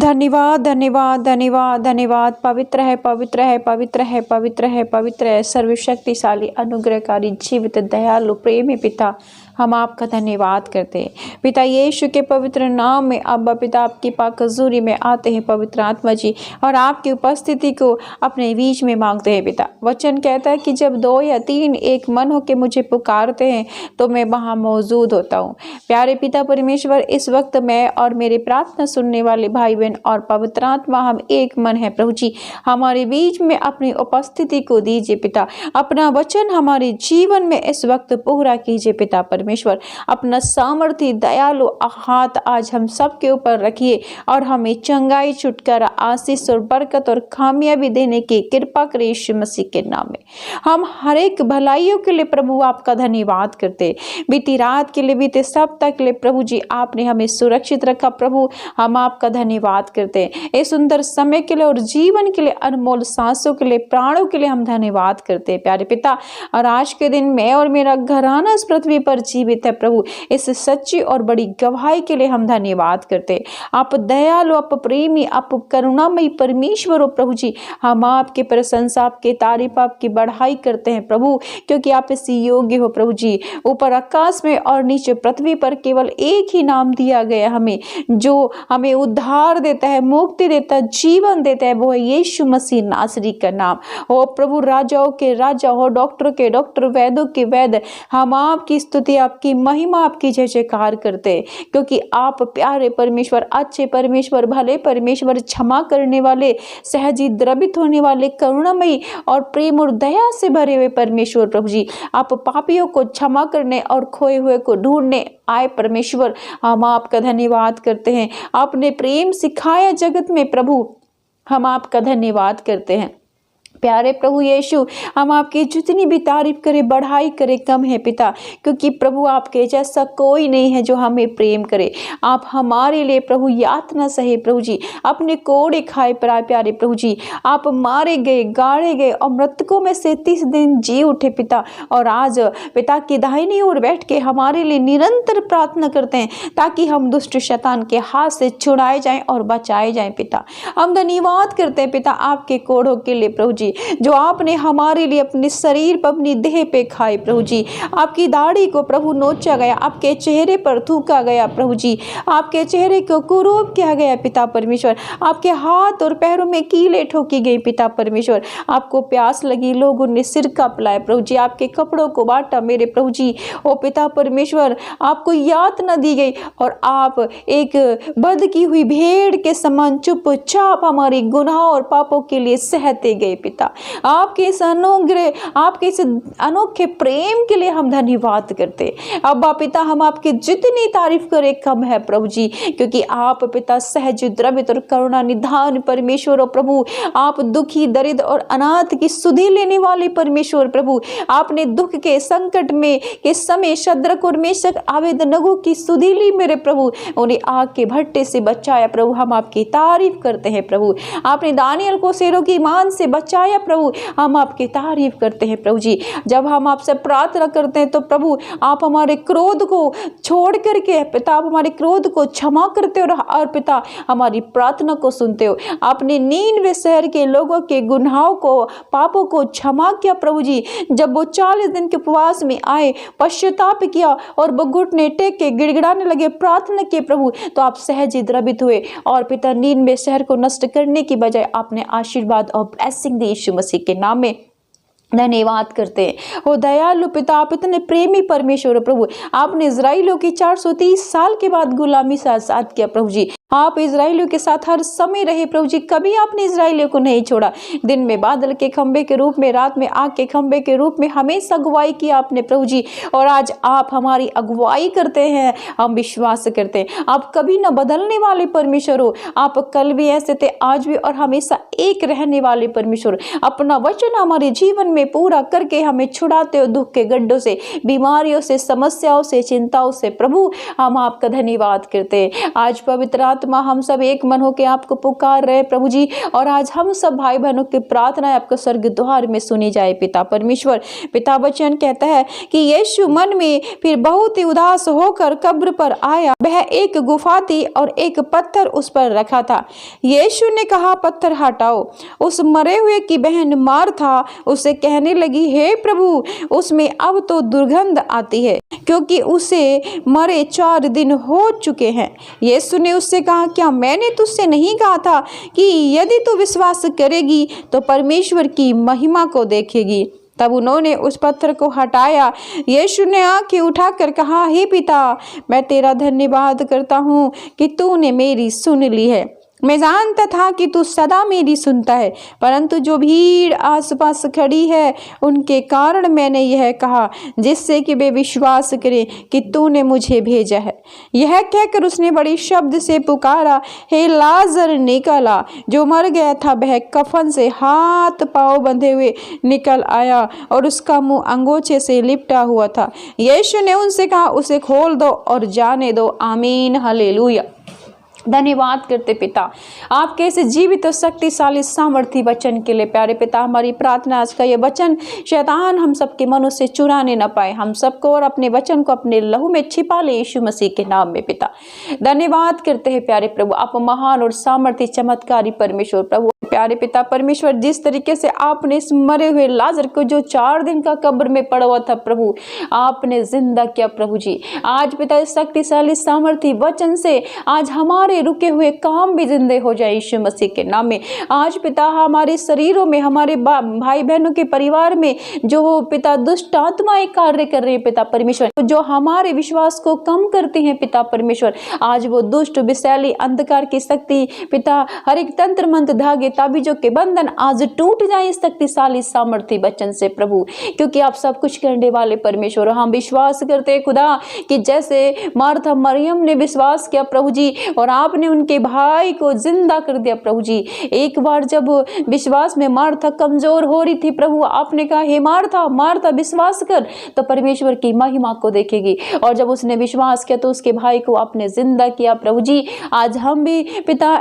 धन्यवाद धन्यवाद धन्यवाद धन्यवाद। पवित्र है पवित्र है पवित्र है पवित्र है पवित्र है सर्वशक्तिशाली अनुग्रहकारी जीवित दयालु प्रेमी पिता, हम आपका धन्यवाद करते हैं पिता यीशु के पवित्र नाम में। अब्बा पिता आपकी पाक हजूरी में आते हैं पवित्र आत्मा जी, और आपकी उपस्थिति को अपने बीच में मांगते हैं पिता। वचन कहता है कि जब 2 या 3 एक मन होकर मुझे पुकारते हैं तो मैं वहाँ मौजूद होता हूँ। प्यारे पिता परमेश्वर, इस वक्त मैं और मेरे प्रार्थना सुनने वाले भाई बहन और पवित्र आत्मा हम एक मन है प्रभु जी। हमारे बीच में अपनी उपस्थिति को दीजिए पिता, अपना वचन हमारे जीवन में इस वक्त पूरा कीजिए पिता परमेश्वर। अपना सामर्थ्य दयालु हाथ आज हम सब के ऊपर रखिए और हमें चंगाई, छुटकारा, आशीष और बरकत और कामयाबी देने की कृपा करें यीशु मसीह के नाम में। हम हर एक भलाइयों के लिए प्रभु आपका धन्यवाद करते। बीती रात के लिए, बीते सप्ताह के लिए प्रभु जी आपने हमें सुरक्षित रखा प्रभु, हम आपका धन्यवाद करते हैं। इस सुंदर समय के लिए और जीवन के लिए, अनमोल सांसों के लिए, प्राणों के लिए हम धन्यवाद करते हैं प्यारे पिता। और आज के दिन मैं और मेरा घराना इस पृथ्वी पर जीवित है प्रभु, इस सच्ची और बड़ी गवाही के लिए हम धन्यवाद करते हैं। आप दयालु, आप प्रेमी, आप करुणामयी परमेश्वर हो प्रभु जी। हम आपकी प्रशंसा, आपकी तारीफ, आपकी बढ़ाई करते हैं प्रभु, क्योंकि आप इस योग्य हो प्रभु जी। ऊपर आकाश में और नीचे पृथ्वी पर केवल एक ही नाम दिया गया हमें, जो हमें उद्धार देता है, मुक्ति देता है, जीवन देता है, वो है यीशु मसीह नासरी का नाम। ओ प्रभु, राजाओं के राजा हो, डॉक्टरों के डॉक्टर, वैद्यों के वैद्य, हम आपकी स्तुति, आपकी महिमा, आपकी जय जयकार करते हैं, क्योंकि आप प्यारे परमेश्वर, अच्छे परमेश्वर, भले परमेश्वर, क्षमा करने वाले, सहजी द्रवित होने वाले, करुणामयी और प्रेम और दया से भरे हुए परमेश्वर प्रभु जी। आप पापियों को क्षमा करने और खोए हुए को ढूंढने आए परमेश्वर, हम आपका धन्यवाद करते हैं। आपने प्रेम सिखाया जगत में प्रभु, हम आपका धन्यवाद करते हैं। प्यारे प्रभु यीशु, हम आपकी जितनी भी तारीफ करें, बढ़ाई करें, कम है पिता, क्योंकि प्रभु आपके जैसा कोई नहीं है जो हमें प्रेम करे। आप हमारे लिए प्रभु यातना सहे प्रभु जी, अपने कोड़े खाए प्यारे प्रभु जी। आप मारे गए, गाड़े गए और मृतकों में से 30 दिन जी उठे पिता, और आज पिता की दाहिनी ओर बैठ के हमारे लिए निरंतर प्रार्थना करते हैं, ताकि हम दुष्ट शैतान के हाथ से छुड़ाए जाएं और बचाए जाएं पिता। हम धन्यवाद करते हैं पिता आपके कोड़ों के लिए प्रभु जी, जो आपने हमारे लिए अपने शरीर पर, अपनी देह पे खाए प्रभु जी। आपकी दाढ़ी को प्रभु नोचा गया, आपके चेहरे पर थूका गया प्रभु जी, आपके चेहरे को कुरूप किया गया पिता परमेश्वर। आपके हाथ और पैरों में कीले ठोकी गई पिता परमेश्वर। आपको प्यास लगी, लोगों ने सिरका पिलाया प्रभु जी, आपके कपड़ों को बांटा मेरे प्रभु जी। ओ पिता परमेश्वर, आपको यातना दी गई और आप एक बंध की हुई भेड़ के समान चुपचाप हमारी गुनाह और पापों के लिए सहते गए पिता। आपके इस अनुग्रह, आपके इस अनोखे प्रेम के लिए हम धन्यवाद करते। अब्बा पिता, हम आपकी जितनी तारीफ करें कम है प्रभु जी, क्योंकि आप पिता सहज, द्रवित और करुणा निधान परमेश्वर हो प्रभु। आप दुखी, दरिद्र और अनाथ की सुधि लेने वाले परमेश्वर प्रभु। आपने दुख के संकट में के समय शद्रक और मेशक आबेदनगो की सुधि ली मेरे प्रभु, उन्हें आग के भट्टे से बचाया प्रभु। हम आपकी तारीफ करते हैं प्रभु। आपने दानियल को शेरों की मान से बचाया प्रभु, हम आपकी तारीफ करते हैं प्रभु जी। जब हम आपसे प्रार्थना करते हैं तो प्रभु आप हमारे क्रोध को छोड़ करके पिता, आप हमारे क्रोध को क्षमा करते हो और पिता हमारी प्रार्थना को सुनते हो। आपने नीनवे शहर के लोगों के गुनाहों को, पापों को क्षमा किया प्रभु जी। जब वो 40 दिन के उपवास में आए, पश्चाताप किया और घुटने टेक के गिड़गिड़ाने लगे, प्रार्थना किए प्रभु, तो आप सहज द्रवित हुए और पिता नीनवे शहर को नष्ट करने की बजाय आपने आशीर्वाद और ब्लेसिंग दी यीशु मसीह के नाम में। धन्यवाद करते हैं। ओ दयालु पिता, आप इतने प्रेमी परमेश्वर प्रभु। आपने इजराइलियों की 430 साल के बाद गुलामी से आजाद किया प्रभु जी। आप इजराइलियों के साथ हर समय रहे प्रभु जी, कभी आपने इजराइलियों को नहीं छोड़ा। दिन में बादल के खंबे के रूप में, रात में आग के खंबे के रूप में हमेशा अगुवाई की आपने प्रभु जी, और आज आप हमारी अगुवाई करते हैं। हम विश्वास करते हैं आप कभी न बदलने वाले परमेश्वर हो। आप कल भी ऐसे थे, आज भी और हमेशा एक रहने वाले परमेश्वर। अपना वचन हमारे जीवन में पूरा करके हमें छुड़ाते हो दुख के गड्ढों से, बीमारियों से, समस्याओं से, चिंताओं से प्रभु। हम आपका धन्यवाद करते हैं। आज पवित्र आत्मा हम सब एक मन होकर आपको पुकार रहे प्रभु जी, और आज हम सब भाई बहनों की प्रार्थनाएं आपके स्वर्ग द्वार में सुनी जाए पिता परमेश्वर। पिता वचन कहता है कि यीशु मन में फिर बहुत ही उदास होकर कब्र पर आया। वह एक गुफा थी और एक पत्थर उस पर रखा था। यीशु ने कहा, पत्थर हटाओ। उस मरे हुए की बहन मार्था उसे कहने लगी, हे प्रभु, उसमें अब तो दुर्गंध आती है, क्योंकि उसे मरे 4 दिन हो चुके हैं। यीशु ने उससे कहा, क्या मैंने तुझसे नहीं कहा था कि यदि तू विश्वास करेगी तो परमेश्वर की महिमा को देखेगी। तब उन्होंने उस पत्थर को हटाया। यीशु ने आंखें उठाकर कहा, हे पिता, मैं तेरा धन्यवाद करता हूँ कि तूने मेरी सुन ली है। मैं जानता था कि तू सदा मेरी सुनता है, परंतु जो भीड़ आसपास खड़ी है उनके कारण मैंने यह कहा, जिससे कि वे विश्वास करें कि तूने मुझे भेजा है। यह कहकर उसने बड़ी शब्द से पुकारा, हे लाजर निकला। जो मर गया था वह कफन से हाथ पांव बंधे हुए निकल आया और उसका मुंह अंगोछे से लिपटा हुआ था। यीशु ने उनसे कहा, उसे खोल दो और जाने दो। आमीन, हालेलुया। धन्यवाद करते पिता आपके इस जीवित और शक्तिशाली सामर्थी वचन के लिए। प्यारे पिता, हमारी प्रार्थना आज का ये वचन शैतान हम सबके मनों से चुराने न पाए, हम सबको और अपने वचन को अपने लहू में छिपा ले यीशु मसीह के नाम में। पिता धन्यवाद करते हैं प्यारे प्रभु, आप महान और सामर्थी चमत्कारी परमेश्वर। प्रभु प्यारे पिता परमेश्वर, जिस तरीके से आपने इस मरे हुए लाजर को जो 4 दिन का कब्र में पड़ा हुआ था प्रभु, आपने जिंदा किया प्रभु जी। आज पिता इस शक्तिशाली सामर्थी वचन से आज हमारे रुके हुए काम भी जिंदे हो जाए यीशु मसीह के नाम में। आज पिता हमारे शरीरों में, हमारे भाई बहनों के परिवार में जो पिता दुष्ट आत्माएं कार्य कर रही है पिता परमेश्वर, जो हमारे विश्वास को कम करती हैं पिता परमेश्वर, आज वो दुष्ट विषैली अंधकार की शक्ति पिता, हर एक तंत्र मंत्र धागे ताबीजों के बंधन आज टूट जाए इस शक्तिशाली सामर्थी वचन से प्रभु, क्योंकि आप सब कुछ करने वाले परमेश्वर। हम विश्वास करते हैं खुदा कि जैसे मार्था मरियम ने विश्वास किया प्रभु जी, और आपने उनके भाई को जिंदा कर दिया प्रभु जी। एक बार जब विश्वास में मार्था कमजोर हो रही थी प्रभु, आपने कहा, हे मार्था मार्था विश्वास कर तो परमेश्वर की महिमा को देखेगी। और जब उसने विश्वास किया तो उसके भाई को आपने जिंदा किया प्रभु जी। आज हम भी पिता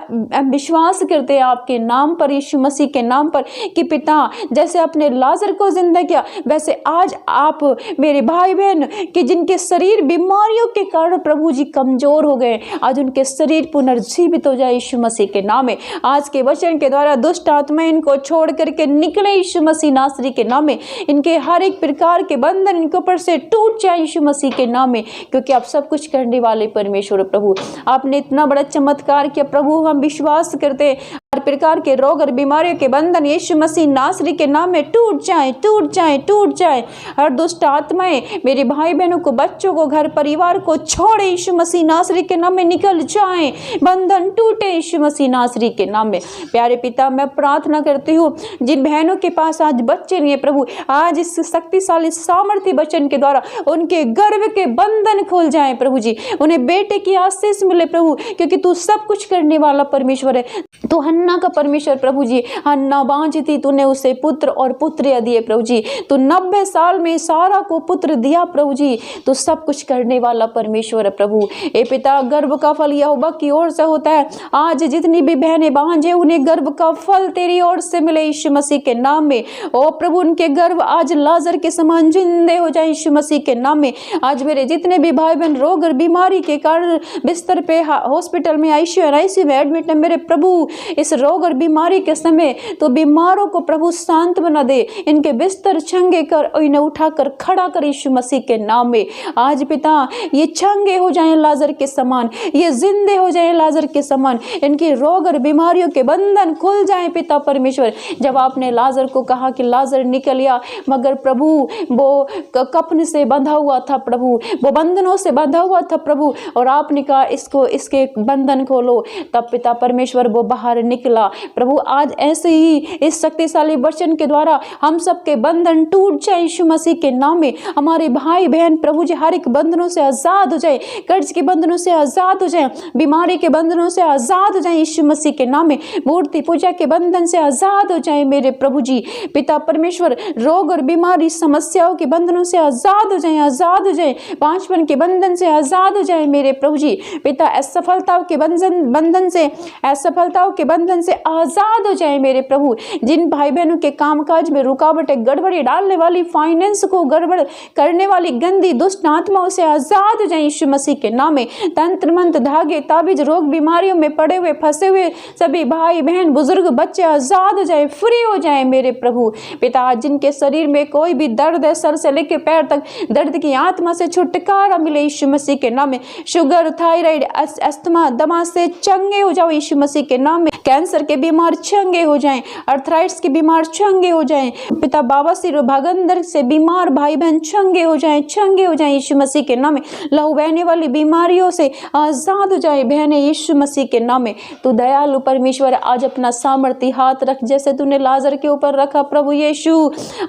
विश्वास करते हैं आपके नाम पर, यीशु मसीह के नाम पर, कि पिता जैसे अपने लाजर को जिंदा किया, वैसे आज आप मेरे भाई बहन कि जिनके शरीर बीमारियों के कारण प्रभु जी कमजोर हो गए, आज उनके शरीर पुनर्जीवित हो जाए यीशु मसीह के नाम में। आज के वचन के द्वारा दुष्ट आत्मा इनको छोड़ करके निकले यीशु मसीह नासरी के नाम में। इनके हर एक प्रकार के बंधन इनके ऊपर से टूट जाए यीशु मसीह के नाम में, क्योंकि आप सब कुछ करने वाले परमेश्वर प्रभु। आपने इतना बड़ा चमत्कार किया प्रभु, हम विश्वास करते हैं हर प्रकार के रोग और बीमारियों के बंधन यीशु मसीह नासरी के नाम में टूट जाए, टूट जाए, टूट जाए। हर दुष्ट आत्माएं मेरे भाई बहनों को, बच्चों को, घर परिवार को छोड़े यीशु मसीह नासरी के नाम में निकल जाए, बंधन टूटे यीशु मसीह नासरी के नाम में। प्यारे पिता, मैं प्रार्थना करती हूँ जिन बहनों के पास आज बच्चे नहीं है प्रभु, आज इस शक्तिशाली सामर्थ्य वचन के द्वारा उनके गर्भ के बंधन खुल जाए प्रभु जी, उन्हें बेटे की आशीष मिले प्रभु, क्योंकि तू सब कुछ करने वाला परमेश्वर है। तो हन्ना का परमेश्वर प्रभु जी, हन्ना बांझ थी, तूने उसे पुत्र और पुत्रियां दिए प्रभु जी। तू 90 साल में सारा को पुत्र दिया प्रभु जी। तो सब कुछ करने वाला परमेश्वर है प्रभु। ए पिता, गर्भ का फल यहोवा की ओर से होता है। आज जितनी भी बहनें बांझ है उन्हें गर्भ का फल तेरी ओर से मिले यीशु मसीह के नाम में। ओ प्रभु, उनके गर्भ आज लाजर के समान जिंदे हो जाए यीशु मसीह के नाम में। आज मेरे जितने भी भाई बहन रोग और बीमारी के कारण बिस्तर पे हॉस्पिटल में आईसीयू में एडमिट है, मेरे प्रभु इस रोग और बीमारी के समय तो बीमारों को प्रभु शांत बना दे, इनके बिस्तर छंगे कर और इन्हें उठाकर खड़ा कर यीशु मसीह के नाम में। आज पिता, ये छंगे हो जाएं लाजर के समान, ये जिंदे हो जाएं लाजर के समान, इनके रोग और बीमारियों के बंधन खुल जाएं पिता परमेश्वर। जब आपने लाजर को कहा कि लाजर निकलिया, मगर प्रभु वो कफन से बंधा हुआ था प्रभु, वो बंधनों से बंधा हुआ था प्रभु, और आपने कहा इसको, इसके बंधन खोलो, तब पिता परमेश्वर वो बाहर बाहर निकला। प्रभु आज ऐसे ही इस शक्तिशाली वचन के द्वारा हम सबके बंधन टूट जाए यीशु मसीह के नाम में। हमारे भाई बहन प्रभु जी हर एक बंधनों से आजाद हो जाए, कर्ज के बंधनों से आजाद हो जाए, बीमारी के बंधनों से आजाद हो जाए यीशु मसीह के नाम में, मूर्ति पूजा के बंधन से आजाद हो जाए मेरे प्रभु जी। पिता परमेश्वर रोग और बीमारी समस्याओं के बंधनों से आजाद हो जाए, आजाद हो जाए, पांचपन के बंधन से आजाद हो जाए मेरे प्रभु जी। पिता असफलताओं के बंधन से, असफलताओं के बंधन से आजाद हो जाए मेरे प्रभु। जिन भाई बहनों के कामकाज में रुकावटें, गड़बड़ी डालने वाली, फाइनेंस को गड़बड़ करने वाली गंदी दुष्ट आत्माओं से आजाद हो जाए यीशु मसीह के नाम में। तंत्र मंत्र धागे ताबीज रोग बीमारियों में पड़े हुए फंसे हुए सभी भाई बहन बुजुर्ग बच्चे आजाद हो जाए, फ्री हो जाए मेरे प्रभु। पिता जिनके शरीर में कोई भी दर्द है, सर से लेकर पैर तक दर्द की आत्मा से छुटकारा मिले यीशु मसीह के नाम में। शुगर, थायराइड, अस्थमा, दमा से चंगे हो जाओ यीशु मसीह के नाम में। कैंसर के बीमार चंगे हो जाएं, अर्थराइटिस के बीमार चंगे हो जाएं। पिता बवासीर और भागंदर से बीमार भाई बहन चंगे हो जाएं, चंगे हो जाएं यीशु मसीह के नाम में। लहू बहने वाली बीमारियों से आजाद हो जाए बहने यीशु मसीह के नाम में। तू दयालु परमेश्वर आज अपना सामर्थ्य हाथ रख, जैसे तूने लाजर के ऊपर रखा प्रभु यीशु,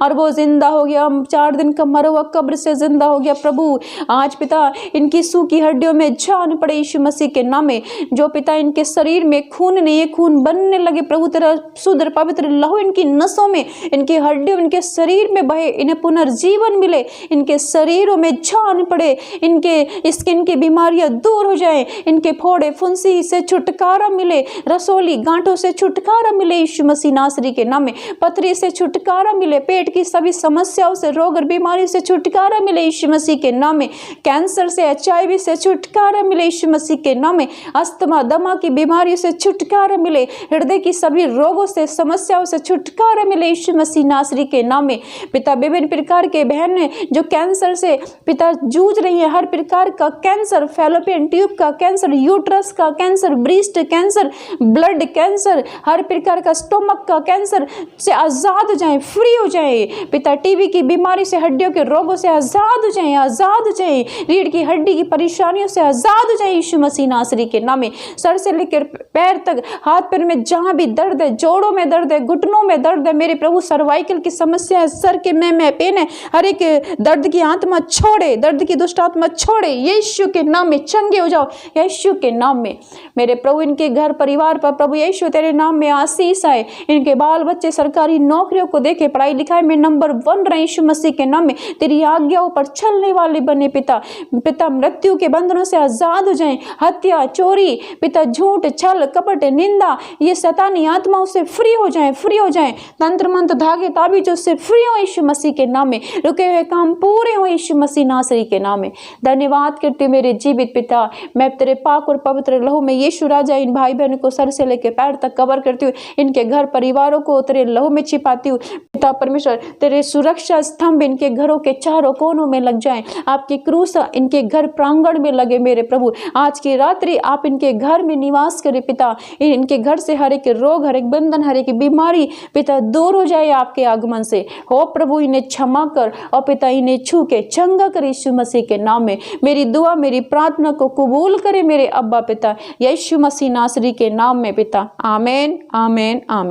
और वो जिंदा हो गया, 4 दिन का मरा हुआ कब्र से जिंदा हो गया प्रभु। आज पिता इनकी सूखी हड्डियों में जान पड़े यीशु मसीह के नाम में। जो पिता इनके शरीर में खून नहीं है, खून बनने लगे प्रभु, तेरा शुद्ध पवित्र लहू इनकी नसों में, इनकी हड्डियों, इनके शरीर में बहे, इन्हें पुनर्जीवन मिले, इनके शरीरों में जान पड़े, इनके स्किन की बीमारियां दूर हो जाए, इनके फोड़े फुंसी से छुटकारा मिले, रसोली गांठों से छुटकारा मिले यीशु मसीह नासरी के नाम में। पथरी से छुटकारा मिले, पेट की सभी समस्याओं से, रोग और बीमारी से छुटकारा मिले यीशु मसीह के नाम में। कैंसर से, HIV से छुटकारा मिले यीशु मसीह के नाम में। अस्थमा, दमा की बीमारी से छुटकारा मिले, हृदय की सभी रोगों से, समस्याओं से छुटकारा मिले यीशु मसीह नासरी के नाम में। पिता विभिन्न प्रकार के बहन जो कैंसर से पिता जूझ रही है, हर प्रकार का कैंसर, फैलोपियन ट्यूब का कैंसर, यूट्रस का cancer, breast cancer, blood cancer, हर प्रकार का स्टोमक का कैंसर से आजाद हो जाए, फ्री हो जाए। पिता टीबी की बीमारी से, हड्डियों के रोगों से आजाद हो जाए, आजाद हो जाए, रीढ़ की हड्डी की परेशानियों से आजाद हो जाए यीशु मसीह नासरी के नाम में। सर से लेकर पैर तक, हाथ पैर में जहां भी दर्द है, जोड़ों में दर्द है, घुटनों में दर्द है मेरे प्रभु, सर्वाइकल की समस्या है, सर के में पेन है, हर एक दर्द की आत्मा छोड़े, दर्द की दुष्ट आत्मा छोड़े यीशु के नाम में, चंगे हो जाओ यीशु के नाम में मेरे प्रभु। इनके घर परिवार पर प्रभु यीशु तेरे नाम में आशीष आए, इनके बाल बच्चे सरकारी नौकरियों को देखे, पढ़ाई लिखाई में नंबर 1 रहे यीशु मसीह के नाम में, तेरी आज्ञाओं पर चलने वाले बने पिता। पिता मृत्यु के बंधनों से आजाद हो जाएं, हत्या, चोरी, पिता झूठ, छल, कपट, निंदा, ये शैतानी आत्माओं से फ्री हो जाएं, फ्री हो जाएं, तंत्र मंत्र धागे ताबीजों से फ्री हो यीशु मसीह के नाम में, रुके हुए काम पूरे हो यीशु मसीह नासरी के नाम में। धन्यवाद करते मेरे जीवित पिता, मैं तेरे पाक और पवित्र लहू में यीशु राजा इन भाई बहनों को सर से लेकर पैर तक कवर करती हूँ, इनके घर परिवारों को तेरे लहू में छिपाती हूँ। पिता परमेश्वर तेरे सुरक्षा स्तंभ इनके घरों के चारों कोनों में लग जाएं, आपकी क्रूस इनके घर प्रांगण में लगे मेरे प्रभु। आज की रात्रि आप इनके घर में निवास करें पिता, इनके घर से हर एक रोग, हर एक बंधन, हर एक बीमारी पिता दूर हो जाए आपके आगमन से। हो प्रभु इन्हें क्षमा कर और पिता इन्हें छू के चंगा कर यीशु मसीह के नाम में। मेरी दुआ, मेरी प्रार्थना को कबूल करे मेरे अब्बा पिता, यीशु मसीह नासरी के नाम में पिता। आमीन, आमीन, आमीन।